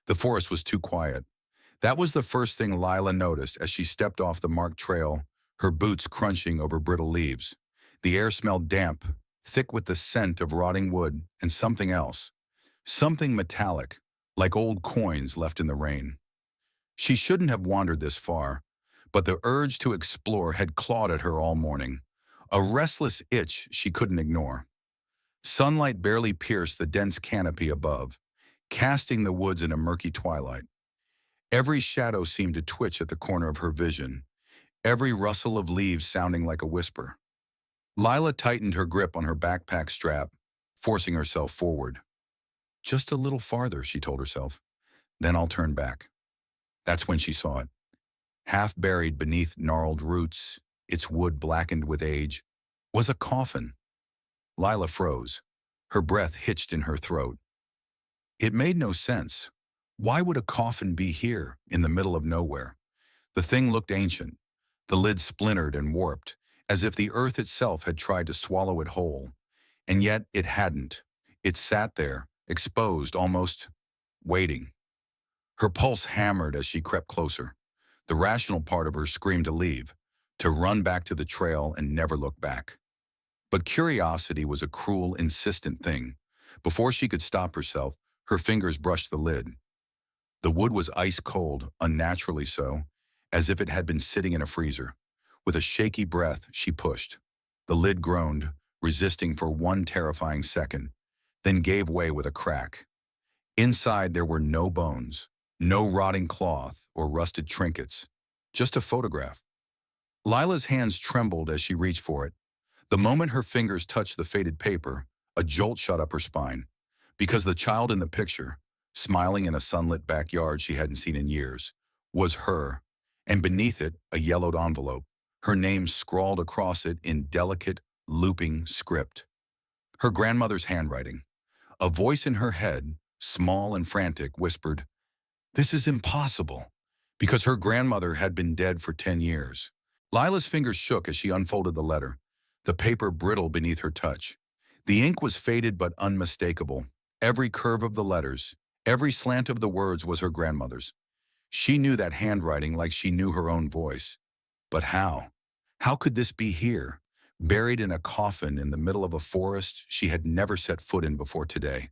The forest was too quiet. That was the first thing Lila noticed as she stepped off the marked trail, her boots crunching over brittle leaves. The air smelled damp, thick with the scent of rotting wood and something else. Something metallic, like old coins left in the rain. She shouldn't have wandered this far, but the urge to explore had clawed at her all morning, a restless itch she couldn't ignore. Sunlight barely pierced the dense canopy above, casting the woods in a murky twilight. Every shadow seemed to twitch at the corner of her vision, every rustle of leaves sounding like a whisper. Lila tightened her grip on her backpack strap, forcing herself forward. Just a little farther, she told herself. Then I'll turn back. That's when she saw it. Half buried beneath gnarled roots, its wood blackened with age, was a coffin. Lila froze, her breath hitched in her throat. It made no sense. Why would a coffin be here, in the middle of nowhere? The thing looked ancient, the lid splintered and warped, as if the earth itself had tried to swallow it whole. And yet it hadn't. It sat there, exposed, almost waiting. Her pulse hammered as she crept closer. The rational part of her screamed to leave, to run back to the trail and never look back. But curiosity was a cruel, insistent thing. Before she could stop herself, her fingers brushed the lid. The wood was ice cold, unnaturally so, as if it had been sitting in a freezer. With a shaky breath, she pushed. The lid groaned, resisting for one terrifying second, then gave way with a crack. Inside there were no bones, no rotting cloth or rusted trinkets, just a photograph. Lila's hands trembled as she reached for it. The moment her fingers touched the faded paper, a jolt shot up her spine, because the child in the picture, smiling in a sunlit backyard she hadn't seen in years, was her, and beneath it, a yellowed envelope, her name scrawled across it in delicate, looping script. Her grandmother's handwriting. A voice in her head, small and frantic, whispered, "This is impossible," because her grandmother had been dead for 10 years. Lila's fingers shook as she unfolded the letter, the paper brittle beneath her touch. The ink was faded but unmistakable. Every curve of the letters, every slant of the words was her grandmother's. She knew that handwriting like she knew her own voice. But how? How could this be here, buried in a coffin in the middle of a forest she had never set foot in before today?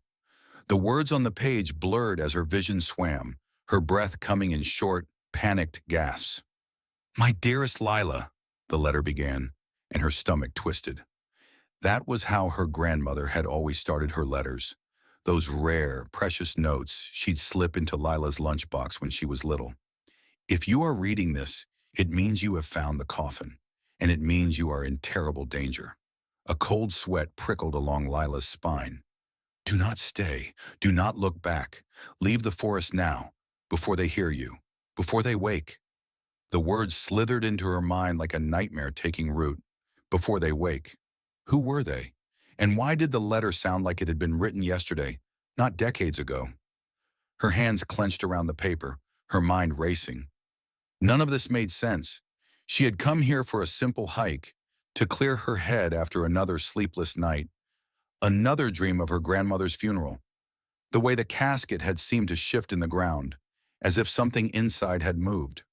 The words on the page blurred as her vision swam, her breath coming in short, panicked gasps. "My dearest Lila," the letter began, and her stomach twisted. That was how her grandmother had always started her letters. Those rare, precious notes she'd slip into Lila's lunchbox when she was little. "If you are reading this, it means you have found the coffin, and it means you are in terrible danger." A cold sweat prickled along Lila's spine. "Do not stay. Do not look back. Leave the forest now, before they hear you, before they wake." The words slithered into her mind like a nightmare taking root. Before they wake. Who were they? And why did the letter sound like it had been written yesterday, not decades ago? Her hands clenched around the paper, her mind racing. None of this made sense. She had come here for a simple hike, to clear her head after another sleepless night, another dream of her grandmother's funeral. The way the casket had seemed to shift in the ground, as if something inside had moved.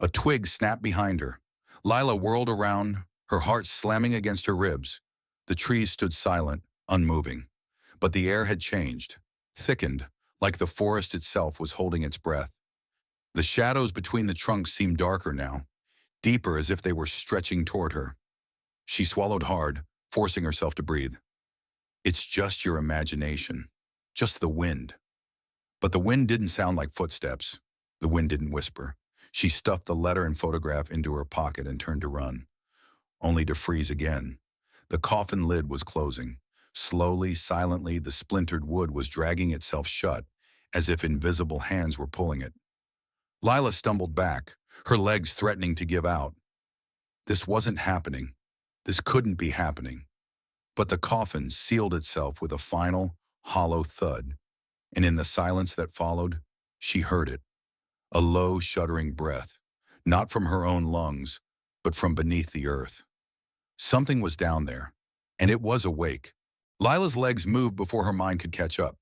A twig snapped behind her. Lila whirled around, her heart slamming against her ribs. The trees stood silent, unmoving. But the air had changed, thickened, like the forest itself was holding its breath. The shadows between the trunks seemed darker now, deeper as if they were stretching toward her. She swallowed hard, forcing herself to breathe. "It's just your imagination, just the wind." But the wind didn't sound like footsteps. The wind didn't whisper. She stuffed the letter and photograph into her pocket and turned to run, only to freeze again. The coffin lid was closing. Slowly, silently, the splintered wood was dragging itself shut, as if invisible hands were pulling it. Lila stumbled back, her legs threatening to give out. This wasn't happening. This couldn't be happening. But the coffin sealed itself with a final, hollow thud, and in the silence that followed, she heard it. A low, shuddering breath, not from her own lungs, but from beneath the earth. Something was down there, and it was awake. Lila's legs moved before her mind could catch up.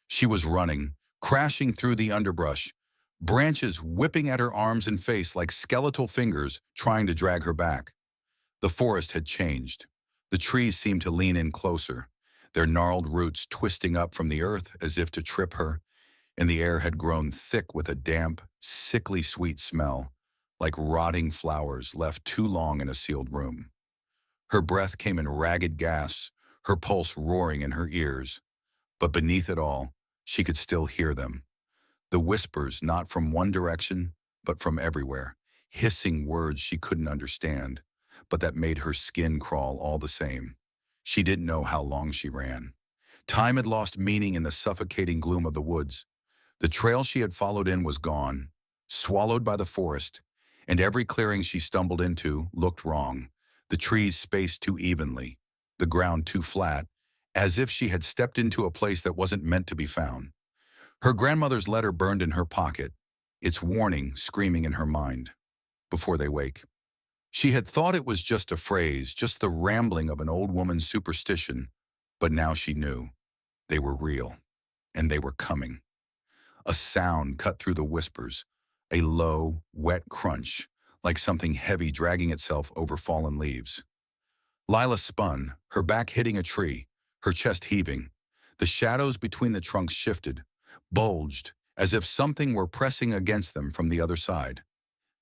She was running, crashing through the underbrush, branches whipping at her arms and face like skeletal fingers trying to drag her back. The forest had changed. The trees seemed to lean in closer, their gnarled roots twisting up from the earth as if to trip her, and the air had grown thick with a damp, sickly sweet smell, like rotting flowers left too long in a sealed room. Her breath came in ragged gasps, her pulse roaring in her ears. But beneath it all, she could still hear them. The whispers not from one direction, but from everywhere, hissing words she couldn't understand, but that made her skin crawl all the same. She didn't know how long she ran. Time had lost meaning in the suffocating gloom of the woods. The trail she had followed in was gone, swallowed by the forest, and every clearing she stumbled into looked wrong, the trees spaced too evenly, the ground too flat, as if she had stepped into a place that wasn't meant to be found. Her grandmother's letter burned in her pocket, its warning screaming in her mind. Before they wake. She had thought it was just a phrase, just the rambling of an old woman's superstition, but now she knew. They were real, and they were coming. A sound cut through the whispers, a low, wet crunch, like something heavy dragging itself over fallen leaves. Lila spun, her back hitting a tree, her chest heaving. The shadows between the trunks shifted, bulged, as if something were pressing against them from the other side.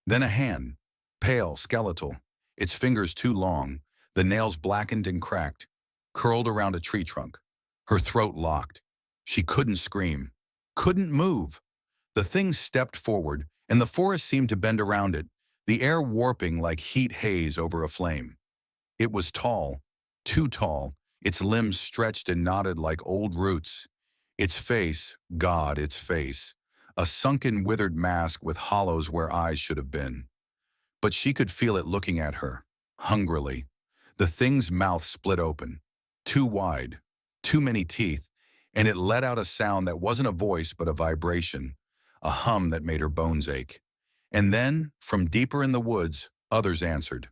Then a hand, pale, skeletal, its fingers too long, the nails blackened and cracked, curled around a tree trunk. Her throat locked. She couldn't scream, couldn't move. The thing stepped forward, and the forest seemed to bend around it, the air warping like heat haze over a flame. It was tall, too tall, its limbs stretched and knotted like old roots. Its face, God, its face, a sunken, withered mask with hollows where eyes should have been. But she could feel it looking at her, hungrily. The thing's mouth split open, too wide, too many teeth, and it let out a sound that wasn't a voice but a vibration, a hum that made her bones ache. And then, from deeper in the woods, others answered.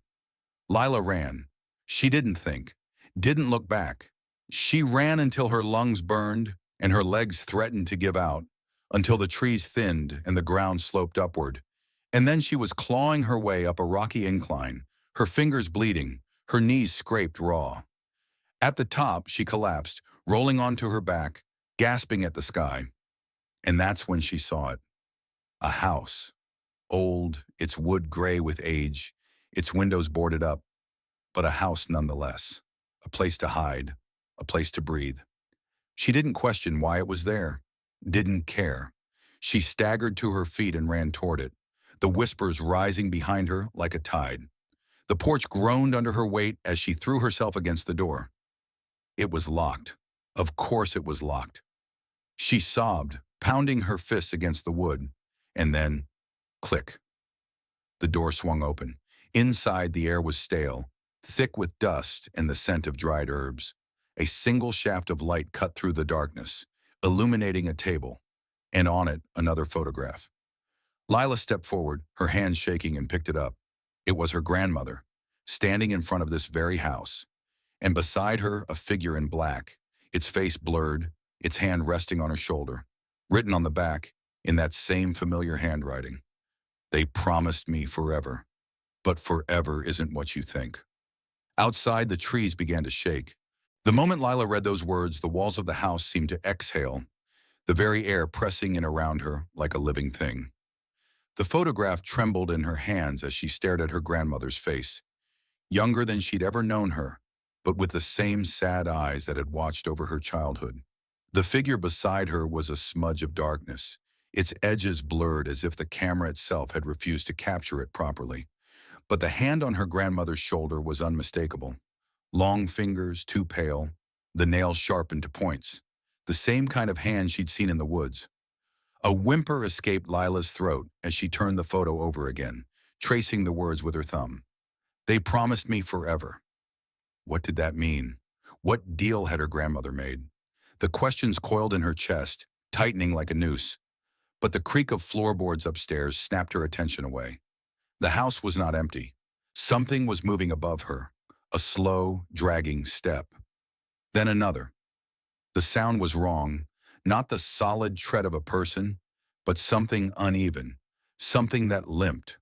Lila ran. She didn't think, didn't look back. She ran until her lungs burned and her legs threatened to give out, until the trees thinned and the ground sloped upward. And then she was clawing her way up a rocky incline, her fingers bleeding, her knees scraped raw. At the top, she collapsed, rolling onto her back, gasping at the sky. And that's when she saw it. A house. Old, its wood gray with age, its windows boarded up, but a house nonetheless. A place to hide, a place to breathe. She didn't question why it was there, didn't care. She staggered to her feet and ran toward it, the whispers rising behind her like a tide. The porch groaned under her weight as she threw herself against the door. It was locked. Of course it was locked. She sobbed, pounding her fists against the wood, and then, click. The door swung open. Inside, the air was stale, thick with dust and the scent of dried herbs. A single shaft of light cut through the darkness, illuminating a table, and on it, another photograph. Lila stepped forward, her hands shaking, and picked it up. It was her grandmother, standing in front of this very house, and beside her, a figure in black, its face blurred, its hand resting on her shoulder, written on the back, in that same familiar handwriting. They promised me forever, but forever isn't what you think. Outside, the trees began to shake. The moment Lila read those words, the walls of the house seemed to exhale, the very air pressing in around her like a living thing. The photograph trembled in her hands as she stared at her grandmother's face, younger than she'd ever known her, but with the same sad eyes that had watched over her childhood. The figure beside her was a smudge of darkness, its edges blurred as if the camera itself had refused to capture it properly. But the hand on her grandmother's shoulder was unmistakable. Long fingers, too pale, the nails sharpened to points. The same kind of hand she'd seen in the woods. A whimper escaped Lila's throat as she turned the photo over again, tracing the words with her thumb. They promised me forever. What did that mean? What deal had her grandmother made? The questions coiled in her chest, tightening like a noose. But the creak of floorboards upstairs snapped her attention away. The house was not empty. Something was moving above her, a slow, dragging step. Then another. The sound was wrong, Not the solid tread of a person, but something uneven, something that limped.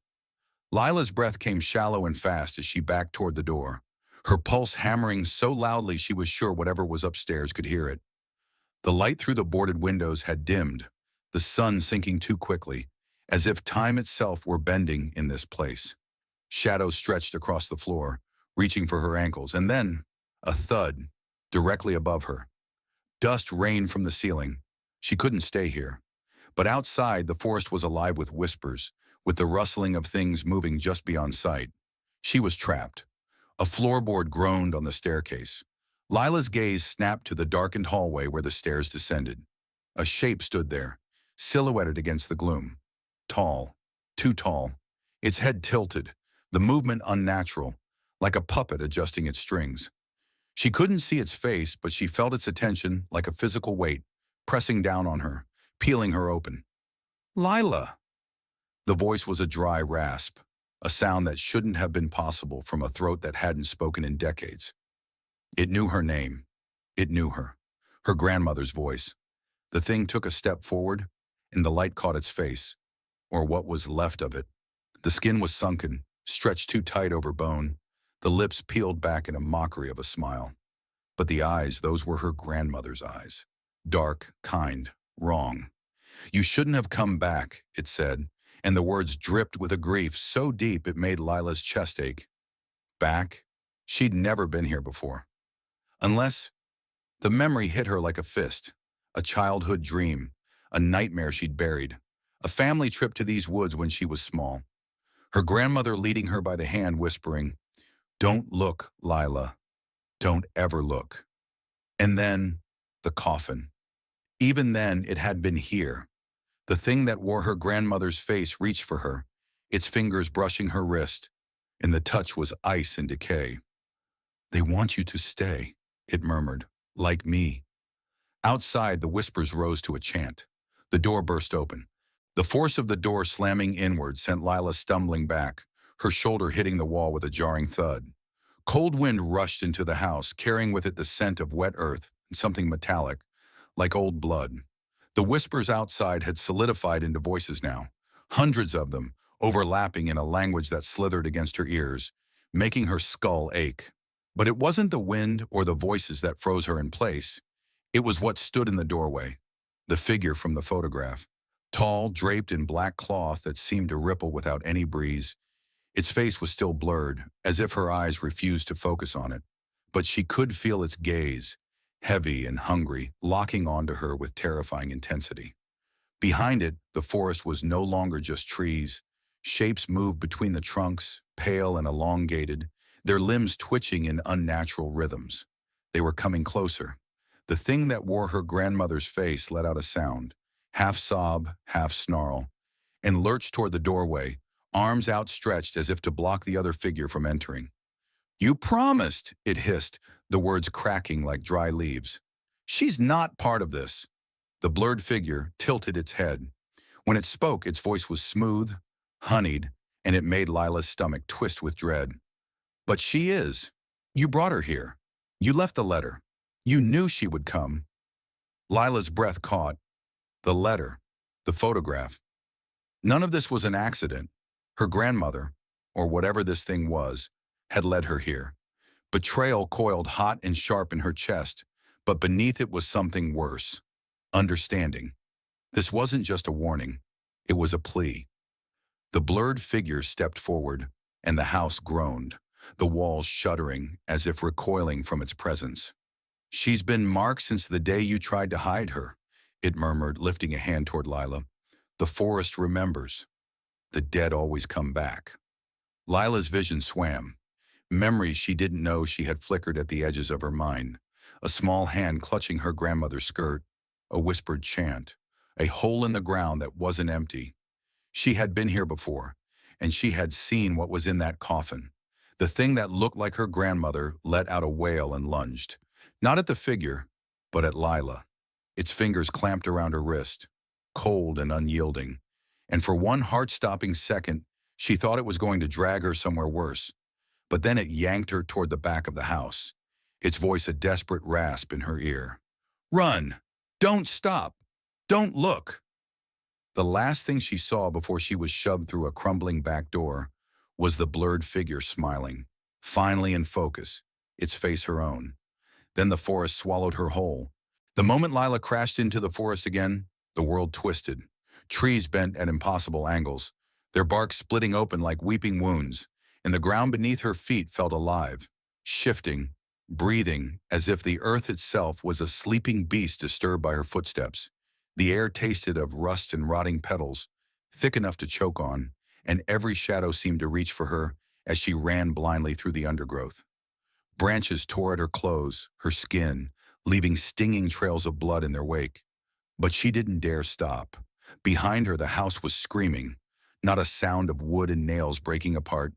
Lila's breath came shallow and fast as she backed toward the door, her pulse hammering so loudly she was sure whatever was upstairs could hear it. The light through the boarded windows had dimmed, the sun sinking too quickly, as if time itself were bending in this place. Shadows stretched across the floor, reaching for her ankles, and then a thud directly above her. Dust rained from the ceiling. She couldn't stay here. But outside, the forest was alive with whispers, with the rustling of things moving just beyond sight. She was trapped. A floorboard groaned on the staircase. Lila's gaze snapped to the darkened hallway where the stairs descended. A shape stood there, silhouetted against the gloom. Tall, too tall, its head tilted, the movement unnatural, like a puppet adjusting its strings. She couldn't see its face, but she felt its attention like a physical weight, pressing down on her, peeling her open. Lila! The voice was a dry rasp, a sound that shouldn't have been possible from a throat that hadn't spoken in decades. It knew her name. It knew her. Her grandmother's voice. The thing took a step forward, and the light caught its face, or what was left of it. The skin was sunken, stretched too tight over bone, the lips peeled back in a mockery of a smile. But the eyes, those were her grandmother's eyes. Dark, kind, wrong. You shouldn't have come back, it said, and the words dripped with a grief so deep it made Lila's chest ache. Back? She'd never been here before. Unless the memory hit her like a fist, a childhood dream, a nightmare she'd buried, a family trip to these woods when she was small. Her grandmother leading her by the hand, whispering, "Don't look, Lila. Don't ever look." And then, the coffin. Even then, it had been here. The thing that wore her grandmother's face reached for her, its fingers brushing her wrist, and the touch was ice and decay. "They want you to stay," it murmured, "like me." Outside, the whispers rose to a chant. The door burst open. The force of the door slamming inward sent Lila stumbling back, her shoulder hitting the wall with a jarring thud. Cold wind rushed into the house, carrying with it the scent of wet earth and something metallic, like old blood. The whispers outside had solidified into voices now, hundreds of them, overlapping in a language that slithered against her ears, making her skull ache. But it wasn't the wind or the voices that froze her in place. It was what stood in the doorway, the figure from the photograph, tall, draped in black cloth that seemed to ripple without any breeze. Its face was still blurred, as if her eyes refused to focus on it. But she could feel its gaze, heavy and hungry, locking onto her with terrifying intensity. Behind it, the forest was no longer just trees. Shapes moved between the trunks, pale and elongated, their limbs twitching in unnatural rhythms. They were coming closer. The thing that wore her grandmother's face let out a sound, half sob, half snarl, and lurched toward the doorway, arms outstretched as if to block the other figure from entering. "You promised," it hissed, the words cracking like dry leaves. "She's not part of this." The blurred figure tilted its head. When it spoke, its voice was smooth, honeyed, and it made Lila's stomach twist with dread. "But she is. You brought her here. You left the letter. You knew she would come." Lila's breath caught. The letter. The photograph. None of this was an accident. Her grandmother, or whatever this thing was, had led her here. Betrayal coiled hot and sharp in her chest, but beneath it was something worse. Understanding. This wasn't just a warning. It was a plea. The blurred figure stepped forward, and the house groaned, the walls shuddering as if recoiling from its presence. "She's been marked since the day you tried to hide her," it murmured, lifting a hand toward Lila. "The forest remembers. The dead always come back." Lila's vision swam. Memories she didn't know she had flickered at the edges of her mind. A small hand clutching her grandmother's skirt, a whispered chant, a hole in the ground that wasn't empty. She had been here before, and she had seen what was in that coffin. The thing that looked like her grandmother let out a wail and lunged, not at the figure, but at Lila. Its fingers clamped around her wrist, cold and unyielding, and for one heart-stopping second, she thought it was going to drag her somewhere worse. But then it yanked her toward the back of the house, its voice a desperate rasp in her ear. "Run! Don't stop! Don't look! The last thing she saw before she was shoved through a crumbling back door was the blurred figure smiling, finally in focus, its face her own. Then the forest swallowed her whole. The moment Lila crashed into the forest again, the world twisted. Trees bent at impossible angles, their bark splitting open like weeping wounds, and the ground beneath her feet felt alive, shifting, breathing, as if the earth itself was a sleeping beast disturbed by her footsteps. The air tasted of rust and rotting petals, thick enough to choke on, and every shadow seemed to reach for her as she ran blindly through the undergrowth. Branches tore at her clothes, her skin, leaving stinging trails of blood in their wake. But she didn't dare stop. Behind her, the house was screaming, not a sound of wood and nails breaking apart,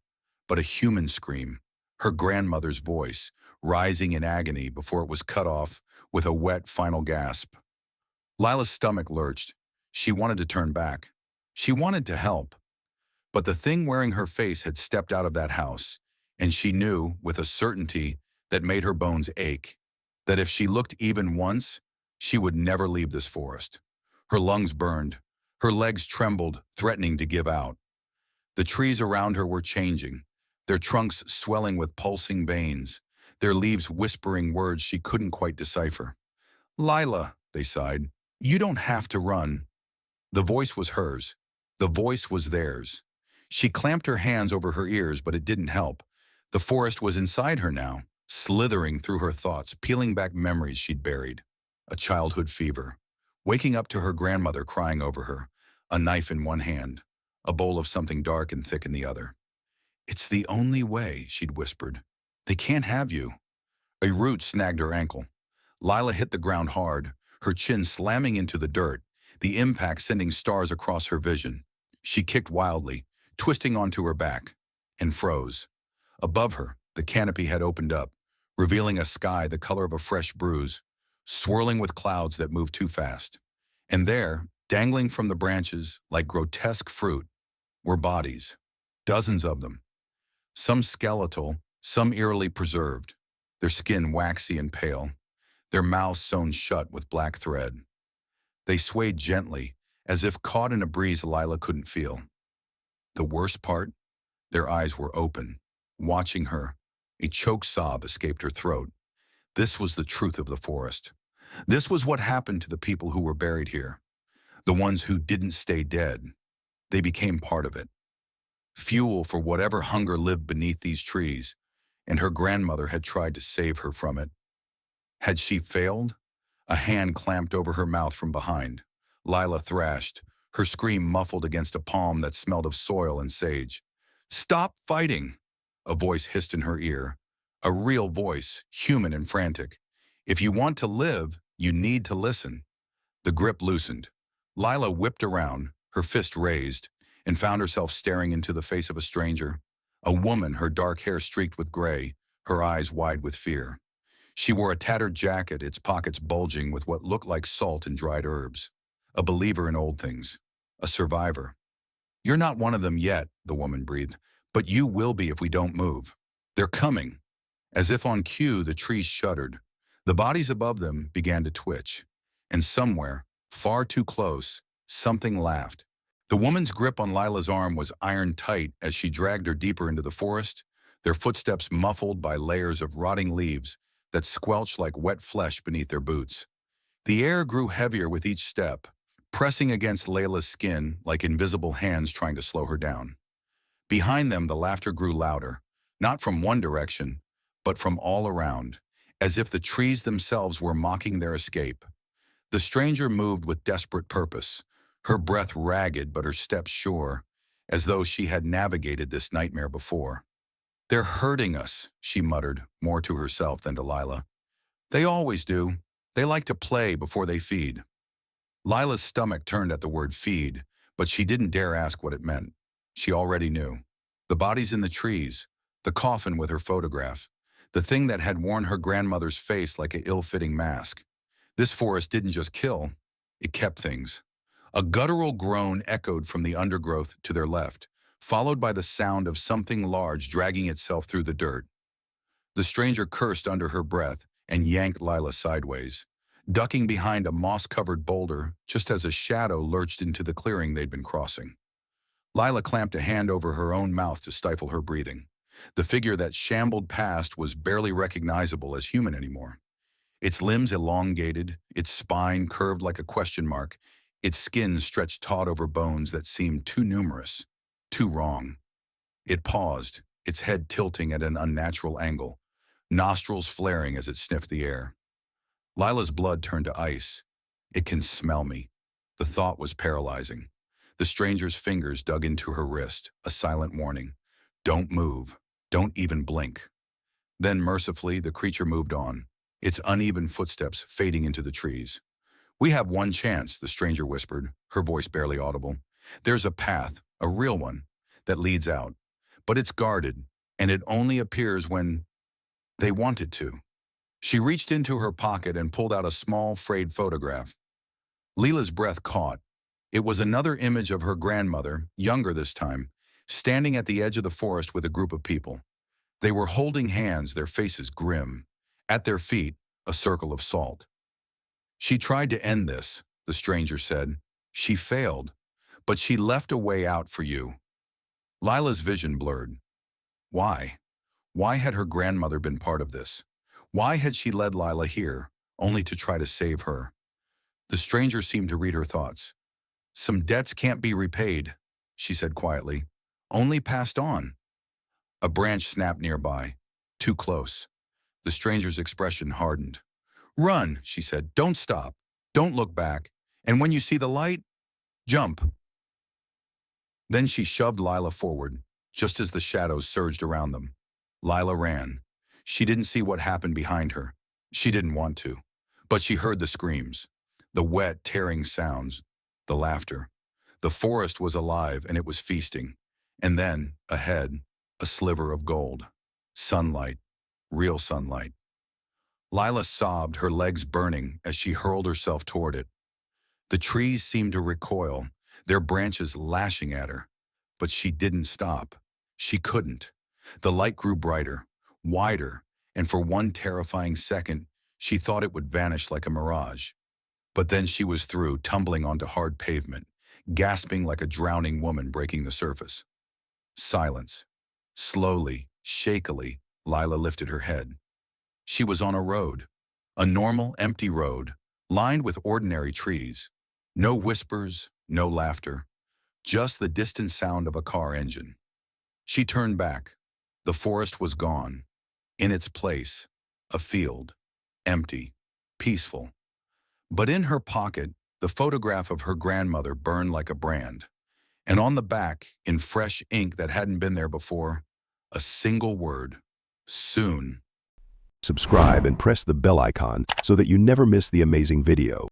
but a human scream, her grandmother's voice, rising in agony before it was cut off with a wet final gasp. Lila's stomach lurched. She wanted to turn back. She wanted to help. But the thing wearing her face had stepped out of that house, and she knew, with a certainty that made her bones ache, that if she looked even once, she would never leave this forest. Her lungs burned. Her legs trembled, threatening to give out. The trees around her were changing, their trunks swelling with pulsing veins, their leaves whispering words she couldn't quite decipher. "Lila," they sighed, "you don't have to run." The voice was hers. The voice was theirs. She clamped her hands over her ears, but it didn't help. The forest was inside her now, slithering through her thoughts, peeling back memories she'd buried. A childhood fever. Waking up to her grandmother crying over her, a knife in one hand, a bowl of something dark and thick in the other. "It's the only way," she'd whispered. "They can't have you." A root snagged her ankle. Lila hit the ground hard, her chin slamming into the dirt, the impact sending stars across her vision. She kicked wildly, twisting onto her back, and froze. Above her, the canopy had opened up, revealing a sky the color of a fresh bruise, swirling with clouds that moved too fast. And there, dangling from the branches like grotesque fruit, were bodies, dozens of them. Some skeletal, some eerily preserved, their skin waxy and pale, their mouths sewn shut with black thread. They swayed gently, as if caught in a breeze Lila couldn't feel. The worst part? Their eyes were open, watching her. A choked sob escaped her throat. This was the truth of the forest. This was what happened to the people who were buried here. The ones who didn't stay dead. They became part of it. Fuel for whatever hunger lived beneath these trees, and her grandmother had tried to save her from it. Had she failed? A hand clamped over her mouth from behind. Lila thrashed, her scream muffled against a palm that smelled of soil and sage. "Stop fighting!" A voice hissed in her ear. A real voice, human and frantic. "If you want to live, you need to listen." The grip loosened. Lila whipped around, her fist raised, and found herself staring into the face of a stranger. A woman, her dark hair streaked with gray, her eyes wide with fear. She wore a tattered jacket, its pockets bulging with what looked like salt and dried herbs. A believer in old things. A survivor. "You're not one of them yet," the woman breathed, "but you will be if we don't move. They're coming." As if on cue, the trees shuddered. The bodies above them began to twitch. And somewhere, far too close, something laughed. The woman's grip on Lila's arm was iron tight as she dragged her deeper into the forest, their footsteps muffled by layers of rotting leaves that squelched like wet flesh beneath their boots. The air grew heavier with each step, pressing against Layla's skin like invisible hands trying to slow her down. Behind them, the laughter grew louder, not from one direction, but from all around, as if the trees themselves were mocking their escape. The stranger moved with desperate purpose, her breath ragged but her steps sure, as though she had navigated this nightmare before. "They're hurting us," she muttered, more to herself than to Lila. "They always do. They like to play before they feed." Lila's stomach turned at the word feed, but she didn't dare ask what it meant. She already knew. The bodies in the trees, the coffin with her photograph, the thing that had worn her grandmother's face like an ill-fitting mask. This forest didn't just kill, it kept things. A guttural groan echoed from the undergrowth to their left, followed by the sound of something large dragging itself through the dirt. The stranger cursed under her breath and yanked Lila sideways. ducking behind a moss-covered boulder just as a shadow lurched into the clearing they'd been crossing. Lila clamped a hand over her own mouth to stifle her breathing. The figure that shambled past was barely recognizable as human anymore. Its limbs elongated, its spine curved like a question mark, its skin stretched taut over bones that seemed too numerous, too wrong. It paused, its head tilting at an unnatural angle, nostrils flaring as it sniffed the air. Lila's blood turned to ice. It can smell me. The thought was paralyzing. The stranger's fingers dug into her wrist, a silent warning. Don't move. Don't even blink. Then, mercifully, the creature moved on, its uneven footsteps fading into the trees. We have one chance, the stranger whispered, her voice barely audible. There's a path, a real one, that leads out. But it's guarded, and it only appears when they want it to. She reached into her pocket and pulled out a small, frayed photograph. Leela's breath caught. It was another image of her grandmother, younger this time, standing at the edge of the forest with a group of people. They were holding hands, their faces grim. At their feet, a circle of salt. She tried to end this, the stranger said. She failed, but she left a way out for you. Lila's vision blurred. Why? Why had her grandmother been part of this? Why had she led Lila here, only to try to save her? The stranger seemed to read her thoughts. Some debts can't be repaid, she said quietly. Only passed on. A branch snapped nearby. Too close. The stranger's expression hardened. Run, she said. Don't stop. Don't look back. And when you see the light, jump. Then she shoved Lila forward, just as the shadows surged around them. Lila ran. She didn't see what happened behind her. She didn't want to. But she heard the screams, the wet, tearing sounds, the laughter. The forest was alive and it was feasting. And then, ahead, a sliver of gold. Sunlight. Real sunlight. Lila sobbed, her legs burning, as she hurled herself toward it. The trees seemed to recoil, their branches lashing at her. But she didn't stop. She couldn't. The light grew brighter, wider, and for one terrifying second, she thought it would vanish like a mirage. But then she was through, tumbling onto hard pavement, gasping like a drowning woman breaking the surface. Silence. Slowly, shakily, Lila lifted her head. She was on a road, a normal, empty road, lined with ordinary trees. No whispers, no laughter, just the distant sound of a car engine. She turned back. The forest was gone. In its place, a field, empty, peaceful. But in her pocket, the photograph of her grandmother burned like a brand. And on the back, in fresh ink that hadn't been there before, a single word: soon. Subscribe and press the bell icon so that you never miss the amazing video.